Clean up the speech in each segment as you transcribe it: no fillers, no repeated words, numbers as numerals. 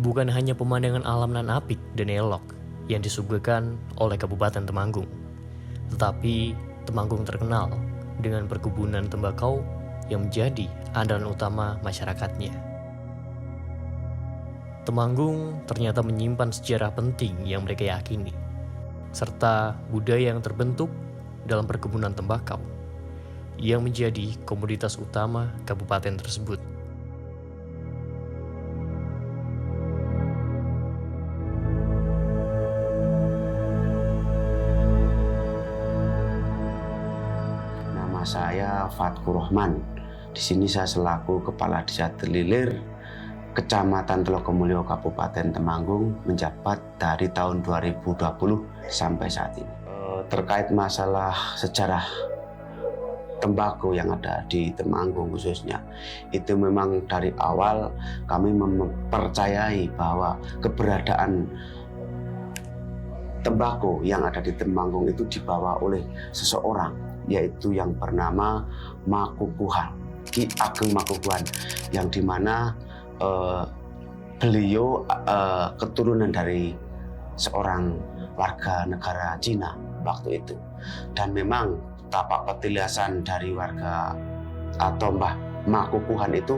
bukan hanya pemandangan alam nan apik dan elok yang disuguhkan oleh Kabupaten Temanggung, tetapi Temanggung terkenal dengan perkebunan tembakau yang menjadi andalan utama masyarakatnya. Temanggung ternyata menyimpan sejarah penting yang mereka yakini, serta budaya yang terbentuk dalam perkebunan tembakau yang menjadi komoditas utama kabupaten tersebut. Nama saya Fatkur Rahman. Di sini saya selaku Kepala Desa Telilir, Kecamatan Telokomulyo, Kabupaten Temanggung, menjabat dari tahun 2020 sampai saat ini. Terkait masalah sejarah tembakau yang ada di Temanggung khususnya, itu memang dari awal kami mempercayai bahwa keberadaan tembakau yang ada di Temanggung itu dibawa oleh seseorang, yaitu yang bernama Makukuhan, Ki Ageng Makukuhan, yang dimana beliau keturunan dari seorang warga negara Cina waktu itu. Dan memang tapak petilasan dari warga atau Mbah Makukuhan itu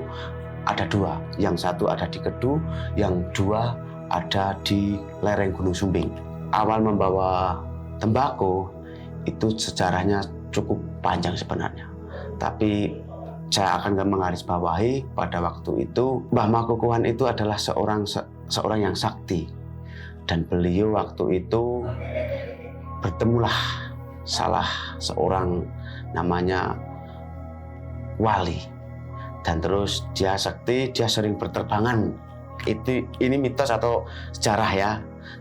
ada dua. Yang satu ada di Kedu, yang dua ada di lereng Gunung Sumbing. Awal membawa tembakau itu sejarahnya cukup panjang sebenarnya. Tapi saya akan menggarisbawahi pada waktu itu Mbah Makukuhan itu adalah seorang yang sakti, dan beliau waktu itu bertemulah salah seorang namanya wali, dan terus dia sakti, dia sering berterbangan. Ini mitos atau sejarah ya,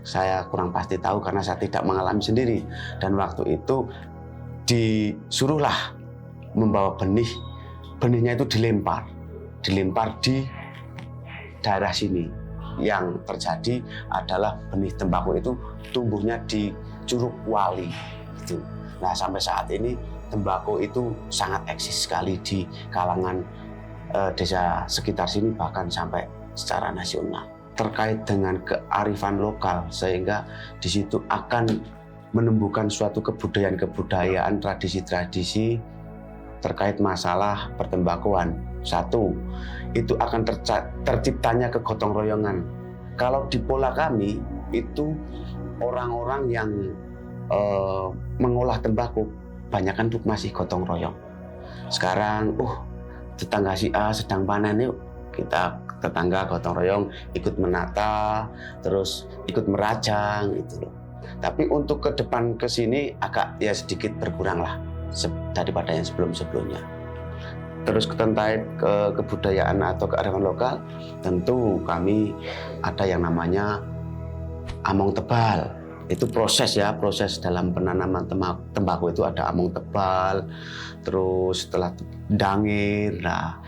saya kurang pasti tahu karena saya tidak mengalami sendiri. Dan waktu itu disuruhlah membawa benihnya itu dilempar di daerah sini. Yang terjadi adalah benih tembakau itu tumbuhnya di Curug Wali gitu. Nah, sampai saat ini tembakau itu sangat eksis sekali di kalangan desa sekitar sini, bahkan sampai secara nasional. Terkait dengan kearifan lokal, sehingga di situ akan menumbuhkan suatu kebudayaan, tradisi-tradisi terkait masalah pertembakauan. Satu, itu akan terciptanya kegotong royongan. Kalau di pola kami itu orang-orang yang mengolah tembakau banyakkan tuh masih gotong royong. Sekarang tetangga si A sedang panen, yuk kita tetangga gotong royong ikut menata, terus ikut merajang gitu loh. Tapi untuk ke depan ke sini agak ya sedikit berkurang lah daripada yang sebelum-sebelumnya. Terus terkait kebudayaan atau kearifan lokal, tentu kami ada yang namanya among tebal. Itu proses dalam penanaman tembakau itu ada among tebal, terus setelah dangir. Nah,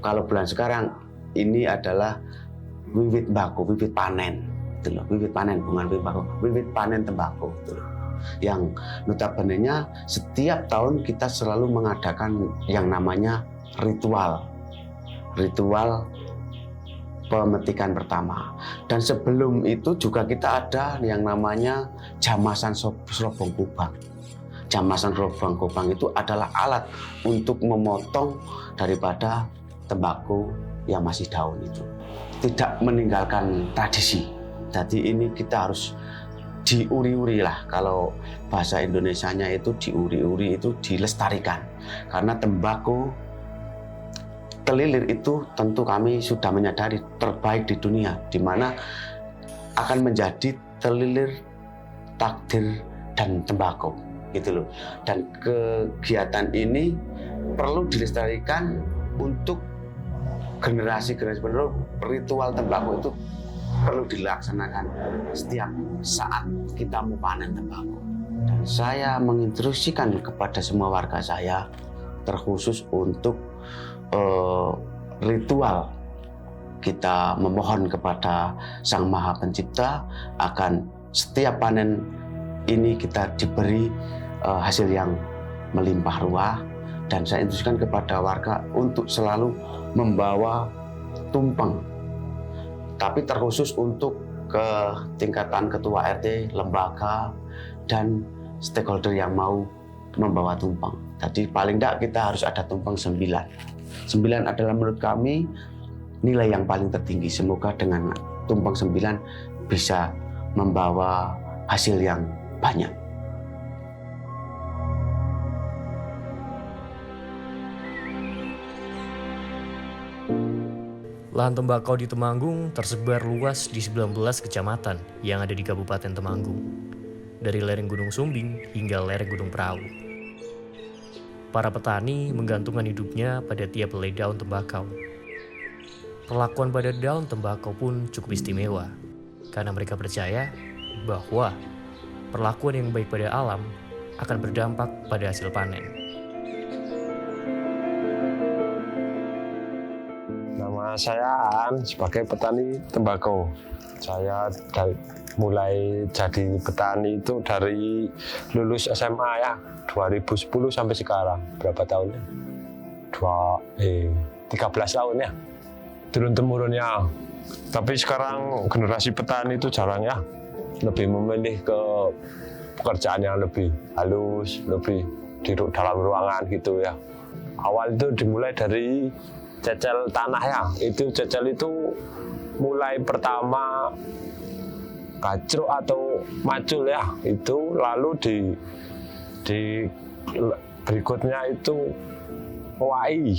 kalau bulan sekarang ini adalah wiwit tembakau, wiwit panen. Itu loh, wiwit panen, bukan wiwit tembakau, wiwit panen tembakau itu loh. Yang notabene-nya setiap tahun kita selalu mengadakan yang namanya ritual pemetikan pertama. Dan sebelum itu juga kita ada yang namanya jamasan serobong kubang. Jamasan serobong kubang itu adalah alat untuk memotong daripada tembakau yang masih daun itu. Tidak meninggalkan tradisi. Jadi ini kita harus diuri-uri lah, kalau bahasa Indonesianya itu diuri-uri, itu dilestarikan. Karena tembakau Telilir itu tentu kami sudah menyadari terbaik di dunia, di mana akan menjadi telilir, takdir, dan tembakau gitu loh. Dan kegiatan ini perlu dilestarikan untuk generasi-generasi penerus. Ritual tembakau itu perlu dilaksanakan setiap saat kita mau panen tembakau. Dan saya menginstruksikan kepada semua warga saya, terkhusus untuk ritual kita memohon kepada Sang Maha Pencipta akan setiap panen ini kita diberi hasil yang melimpah ruah. Dan saya instruksikan kepada warga untuk selalu membawa tumpeng tapi terkhusus untuk ke tingkatan ketua RT, lembaga, dan stakeholder yang mau membawa tumpeng. Jadi paling tidak kita harus ada tumpeng 9. 9 adalah menurut kami nilai yang paling tertinggi. Semoga dengan tumpeng 9 bisa membawa hasil yang banyak. Lahan tembakau di Temanggung tersebar luas di 19 kecamatan yang ada di Kabupaten Temanggung, dari lereng Gunung Sumbing hingga lereng Gunung Prau. Para petani menggantungkan hidupnya pada tiap helai daun tembakau. Perlakuan pada daun tembakau pun cukup istimewa, karena mereka percaya bahwa perlakuan yang baik pada alam akan berdampak pada hasil panen. Nama saya Aan, sebagai petani tembakau. Saya mulai jadi petani itu dari lulus SMA ya, 2010 sampai sekarang. Berapa tahunnya? 13 tahun ya. Turun-temurunnya. Tapi sekarang generasi petani itu jarang ya. Lebih memilih ke pekerjaan yang lebih halus, lebih di dalam ruangan gitu ya. Awal itu dimulai dari cecel tanah ya. Itu cecel itu mulai pertama gacruk atau macul ya. Itu lalu di berikutnya itu Wai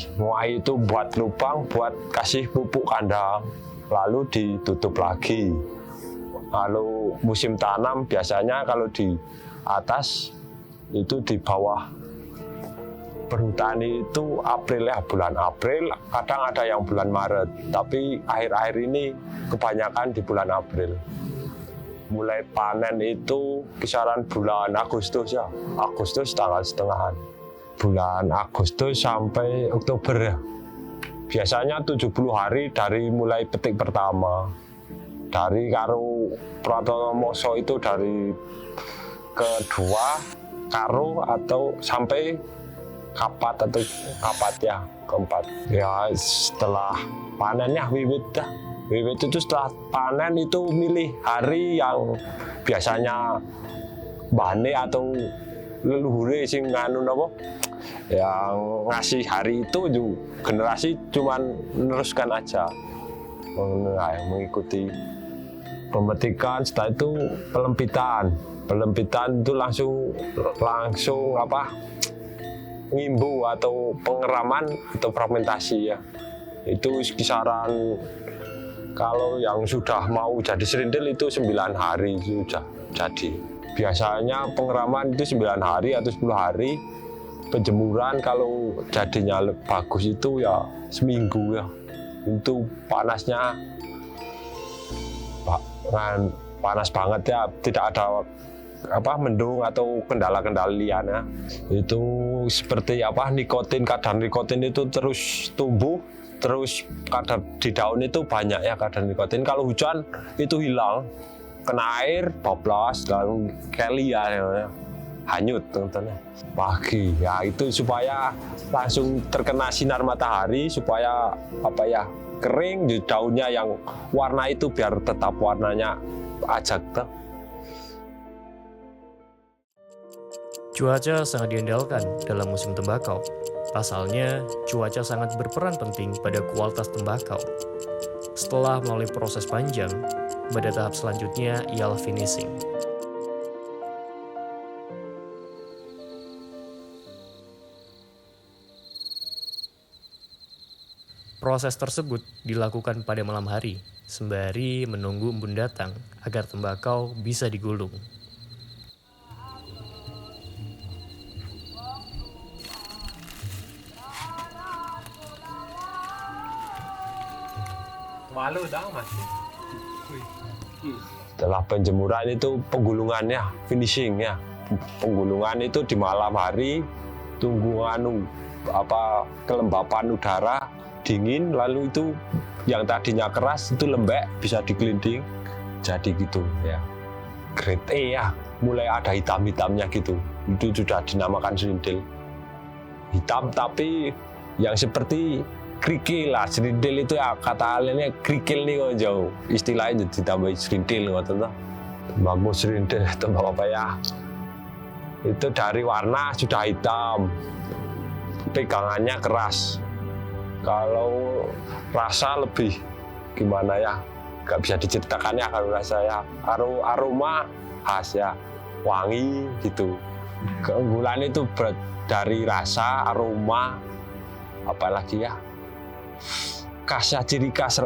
itu buat lubang, buat kasih pupuk kandang, lalu ditutup lagi. Lalu musim tanam biasanya kalau di atas itu di bawah berhutani itu April ya, bulan April, kadang ada yang bulan Maret, tapi akhir-akhir ini kebanyakan di bulan April. Mulai panen itu kisaran bulan Agustus ya, Agustus tanggal setengahan. Bulan Agustus sampai Oktober ya. Biasanya 70 hari dari mulai petik pertama. Dari karo Pratono Moso itu dari kedua karo atau sampai kapat atau kapat ya, keempat. Ya setelah panen ya wiwit dah. Wiwit itu setelah panen itu milih hari yang biasanya bane atau leluhure sing nganu napa yang ngasih hari itu generasi cuman meneruskan aja mengikuti pemetikan. Setelah itu pelempitan itu langsung apa ngimbu atau pengeraman atau fragmentasi ya. Itu kisaran kalau yang sudah mau jadi serindil itu 9 hari sudah jadi. Biasanya pengeraman itu 9 hari atau 10 hari. Penjemuran kalau jadinya bagus itu ya seminggu ya. Itu panasnya panas banget ya, tidak ada mendung atau kendala-kendala lian ya. Itu seperti nikotin, kadar nikotin itu terus tumbuh, terus kadar di daun itu banyak ya kadar nikotin. Kalau hujan itu hilang, kena air bablas lalu keli ya. Hanyut teman-teman. Pagi ya itu supaya langsung terkena sinar matahari supaya kering di daunnya yang warna itu biar tetap warnanya ajak tuh. Cuaca sangat diandalkan dalam musim tembakau. Pasalnya, cuaca sangat berperan penting pada kualitas tembakau. Setelah melalui proses panjang, pada tahap selanjutnya ialah finishing. Proses tersebut dilakukan pada malam hari, sembari menunggu embun datang agar tembakau bisa digulung. Setelah penjemuran itu penggulungannya, finishing ya. Penggulungan itu di malam hari, tunggu kelembapan udara dingin, lalu itu yang tadinya keras itu lembek bisa digelinding jadi gitu ya. Grade E ya, mulai ada hitam-hitamnya gitu. Itu sudah dinamakan serindil. Hitam tapi yang seperti krikil lah, serintil itu ya kata aliannya krikil nih kok jauh. Istilahnya ditambah serintil ngoten toh. Tembakau serintil tembakau apa ya? Itu dari warna sudah hitam, pegangannya keras. Kalau rasa lebih gimana ya? Gak bisa diceritakannya kalau rasa ya. Aroma khas ya, wangi gitu. Keunggulan itu dari rasa, aroma, apalagi ya. Khasnya ciri khas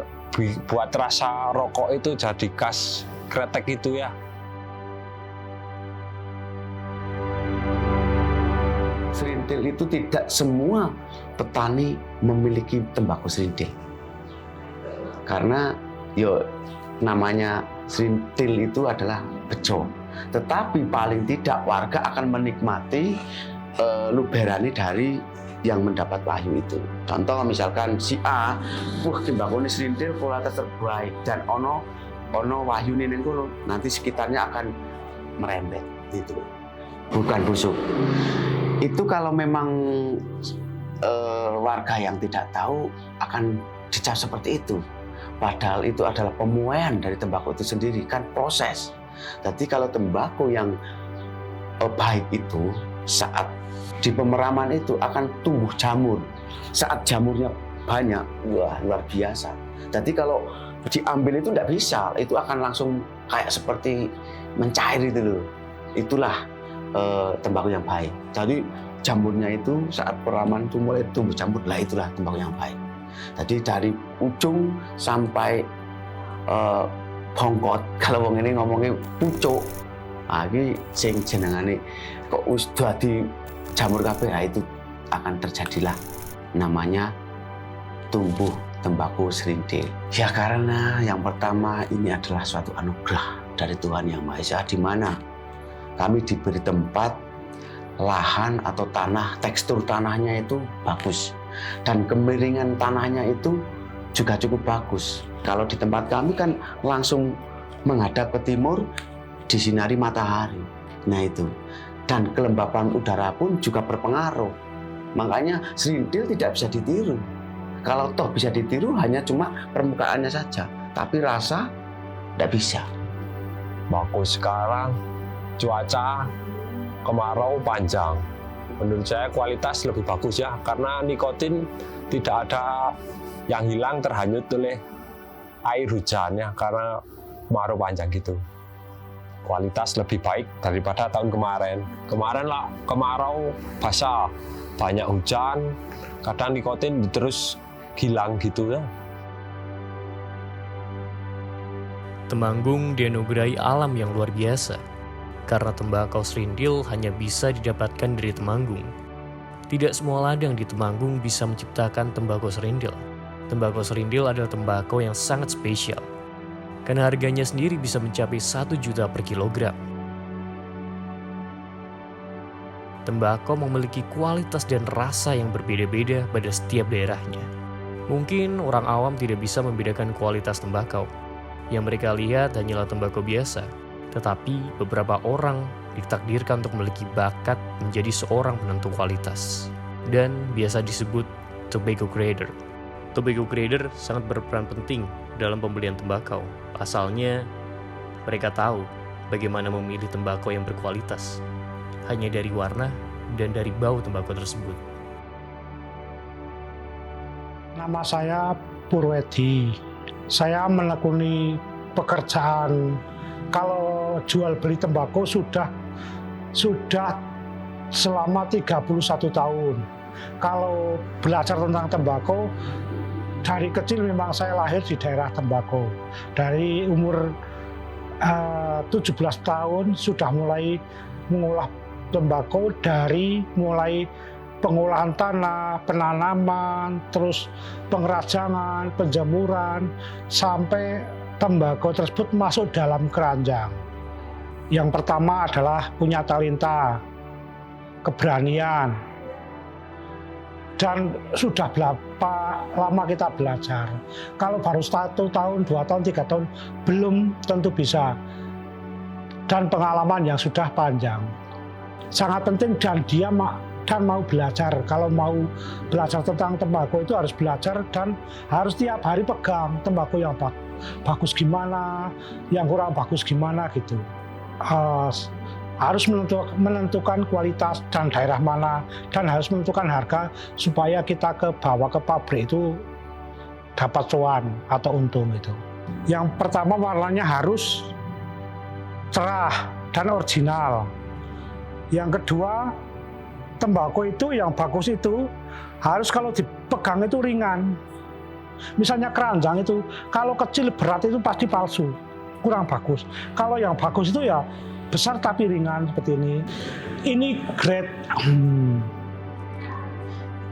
buat rasa rokok itu jadi khas kretek itu ya. Serintil itu tidak semua petani memiliki tembakau serintil. Karena namanya serintil itu adalah bejo. Tetapi paling tidak warga akan menikmati luberani dari yang mendapat wahyu itu. Contoh misalkan si A, tembakau ini serintil kualitas terbaik dan ono wahyu ning kono, nanti sekitarnya akan merembet gitu. Bukan busuk. Itu kalau memang warga yang tidak tahu akan dicap seperti itu. Padahal itu adalah pemuaian dari tembakau itu sendiri, kan proses. Jadi kalau tembakau yang baik itu saat di pemeraman itu akan tumbuh jamur. Saat jamurnya banyak, wah luar biasa. Jadi kalau diambil itu tidak bisa, itu akan langsung kayak seperti mencair itu loh. Itulah tembakau yang baik. Jadi jamurnya itu saat peraman itu mulai tumbuh jamur, lah itulah tembakau yang baik. Jadi dari ujung sampai bongkot, kalau wong ini ngomongnya pucuk, ini sing jenengane kok sudah di jamur kabeh, itu akan terjadilah namanya tumbuh tembakau serintil. Ya karena yang pertama ini adalah suatu anugerah dari Tuhan Yang Maha Esa, di mana kami diberi tempat, lahan atau tanah, tekstur tanahnya itu bagus. Dan kemiringan tanahnya itu juga cukup bagus. Kalau di tempat kami kan langsung menghadap ke timur, disinari matahari. Nah itu. Dan kelembapan udara pun juga berpengaruh. Makanya serintil tidak bisa ditiru. Kalau toh bisa ditiru hanya cuma permukaannya saja. Tapi rasa tidak bisa. Bagus sekarang. Cuaca kemarau panjang, menurut saya kualitas lebih bagus ya, karena nikotin tidak ada yang hilang terhanyut oleh air hujannya karena kemarau panjang gitu. Kualitas lebih baik daripada tahun kemarin. Kemarin lah kemarau basah, banyak hujan, kadang nikotin terus hilang gitu ya. Temanggung dianugerahi alam yang luar biasa. Karena tembakau serintil hanya bisa didapatkan dari Temanggung. Tidak semua ladang di Temanggung bisa menciptakan tembakau serintil. Tembakau serintil adalah tembakau yang sangat spesial, karena harganya sendiri bisa mencapai 1 juta per kilogram. Tembakau memiliki kualitas dan rasa yang berbeda-beda pada setiap daerahnya. Mungkin orang awam tidak bisa membedakan kualitas tembakau. Yang mereka lihat hanyalah tembakau biasa. Tetapi beberapa orang ditakdirkan untuk memiliki bakat menjadi seorang penentu kualitas dan biasa disebut tobacco grader. Tobacco grader sangat berperan penting dalam pembelian tembakau. Asalnya mereka tahu bagaimana memilih tembakau yang berkualitas hanya dari warna dan dari bau tembakau tersebut. Nama saya Purwedi. Saya menekuni pekerjaan kalau jual beli tembakau sudah selama 31 tahun. Kalau belajar tentang tembakau, dari kecil memang saya lahir di daerah tembakau. Dari umur 17 tahun sudah mulai mengolah tembakau, dari mulai pengolahan tanah, penanaman, terus pengerajangan, penjemuran, sampai tembakau tersebut masuk dalam keranjang. Yang pertama adalah punya talenta, keberanian, dan sudah berapa lama kita belajar. Kalau baru 1 tahun, 2 tahun, 3 tahun, belum tentu bisa. Dan pengalaman yang sudah panjang. Sangat penting dan mau belajar. Kalau mau belajar tentang tembakau itu harus belajar dan harus tiap hari pegang tembakau yang bagus gimana, yang kurang bagus gimana gitu. Harus menentukan kualitas dan daerah mana, dan harus menentukan harga supaya kita bawa ke pabrik itu dapat cuan atau untung itu. Yang pertama warnanya harus cerah dan original. Yang kedua, tembakau itu yang bagus itu harus kalau dipegang itu ringan. Misalnya keranjang itu, kalau kecil berat itu pasti palsu, kurang bagus. Kalau yang bagus itu ya besar tapi ringan seperti ini.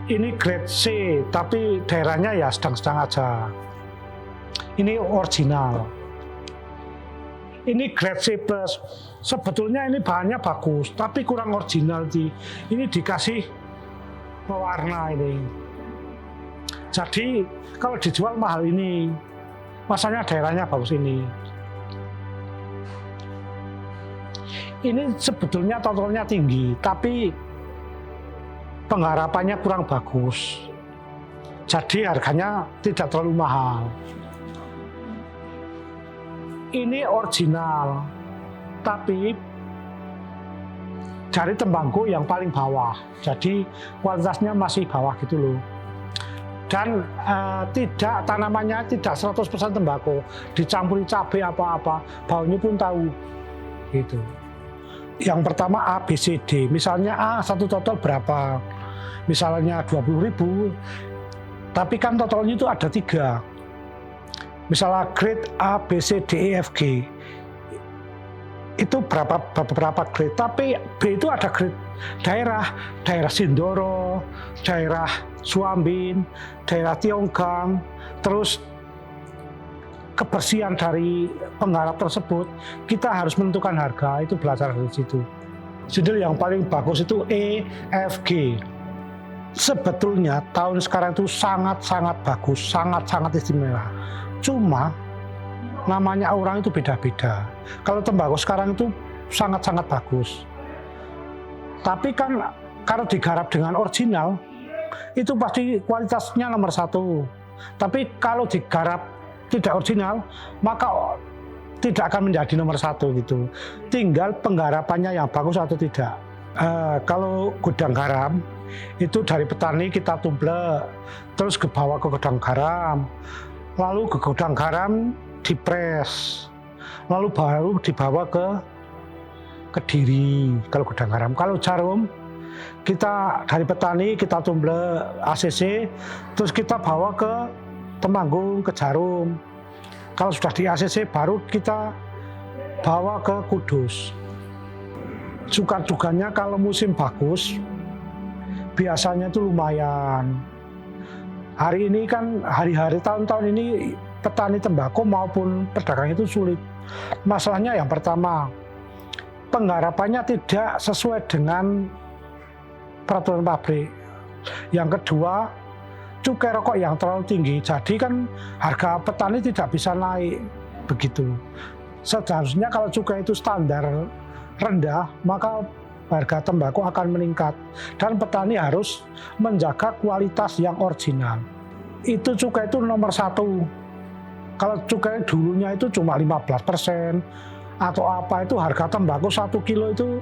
Ini grade C, tapi daerahnya ya sedang-sedang aja. Ini original. Ini grade C+. Sebetulnya ini bahannya bagus, tapi kurang original sih. Ini dikasih pewarna ini. Jadi kalau dijual mahal ini, masanya daerahnya bagus ini. Ini sebetulnya totalnya tinggi, tapi penggarapannya kurang bagus. Jadi harganya tidak terlalu mahal. Ini original, tapi dari tembakau yang paling bawah. Jadi kualitasnya masih bawah gitu loh. Dan tanamannya tidak 100% tembakau, dicampuri cabai apa-apa, baunya pun tahu gitu. Yang pertama A, B, C, D. Misalnya A satu total berapa? Misalnya 20.000, tapi kan totalnya itu ada 3. Misalnya grade A, B, C, D, E, F, G. Itu beberapa grade, tapi B itu ada grade daerah Sindoro, daerah Suambin, daerah Tionggang, terus kebersihan dari penggarap tersebut, kita harus menentukan harga, itu belajar dari situ. Sindel yang paling bagus itu E, F, G. Sebetulnya tahun sekarang itu sangat-sangat bagus, sangat-sangat istimewa. Cuma namanya orang itu beda-beda. Kalau tembakau sekarang itu sangat-sangat bagus. Tapi kan kalau digarap dengan original, itu pasti kualitasnya nomor 1. Tapi kalau digarap tidak original, maka tidak akan menjadi nomor 1 gitu. Tinggal penggarapannya yang bagus atau tidak. Kalau gudang garam, itu dari petani kita tumblek, terus dibawa ke gudang garam, lalu ke gudang garam dipres, lalu baru dibawa ke Kediri kalau gudang garam. Kalau jarum, kita dari petani kita tumblek ACC, terus kita bawa ke Temanggung, ke Jarum. Kalau sudah di ACC baru kita bawa ke Kudus. Cukan-cukannya kalau musim bagus, biasanya itu lumayan. Hari ini kan, hari-hari tahun-tahun ini petani tembakau maupun pedagang itu sulit. Masalahnya yang pertama, penggarapannya tidak sesuai dengan peraturan pabrik. Yang kedua, cukai rokok yang terlalu tinggi, jadi kan harga petani tidak bisa naik begitu. Seharusnya kalau cukai itu standar rendah, maka harga tembakau akan meningkat dan petani harus menjaga kualitas yang original. Itu cukai itu nomor 1. Kalau cukai dulunya itu cuma 15% atau apa, itu harga tembakau 1 kilo itu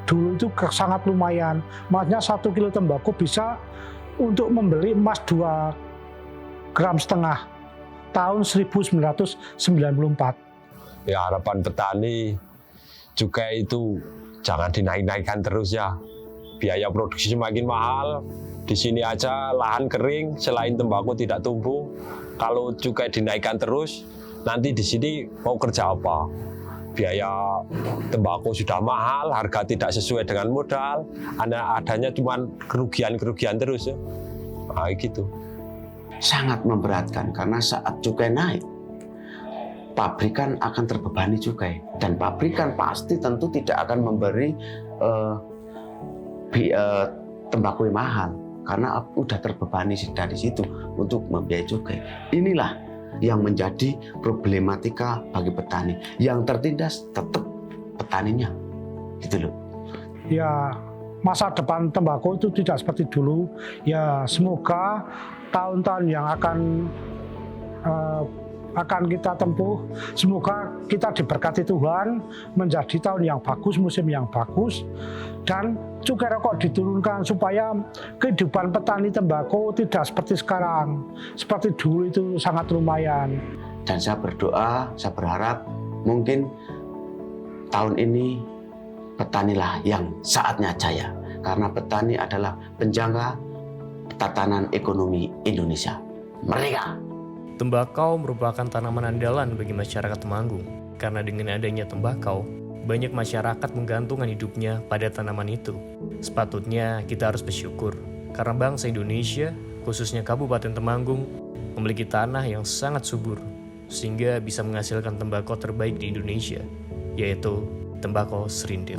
dulu itu sangat lumayan. Maksudnya 1 kilo tembakau bisa untuk membeli emas 2,5 gram tahun 1994. Ya harapan petani cukai itu jangan dinaik-naikkan terus ya. Biaya produksi semakin mahal. Di sini aja lahan kering, selain tembakau tidak tumbuh. Kalau cukai dinaikkan terus, nanti di sini mau kerja apa? Biaya tembakau sudah mahal, harga tidak sesuai dengan modal, adanya cuma kerugian-kerugian terus ya. Nah, gitu. Sangat memberatkan karena saat cukai naik, pabrikan akan terbebani cukai, dan pabrikan pasti tentu tidak akan memberi tembakau yang mahal karena udah terbebani dari situ untuk membiayai cukai. Inilah yang menjadi problematika bagi petani. Yang tertindas tetap petaninya, gitu loh. Ya, masa depan tembakau itu tidak seperti dulu. Ya semoga tahun-tahun yang akan kita tempuh, semoga kita diberkati Tuhan menjadi tahun yang bagus, musim yang bagus, dan cukai rokok diturunkan supaya kehidupan petani tembakau tidak seperti sekarang. Seperti dulu itu sangat lumayan. Dan saya berdoa, saya berharap mungkin tahun ini petanilah yang saatnya jaya. Karena petani adalah penjaga tatanan ekonomi Indonesia. Merdeka! Tembakau merupakan tanaman andalan bagi masyarakat Temanggung. Karena dengan adanya tembakau, banyak masyarakat menggantungkan hidupnya pada tanaman itu. Sepatutnya kita harus bersyukur, karena bangsa Indonesia, khususnya Kabupaten Temanggung, memiliki tanah yang sangat subur, sehingga bisa menghasilkan tembakau terbaik di Indonesia, yaitu tembakau serindil.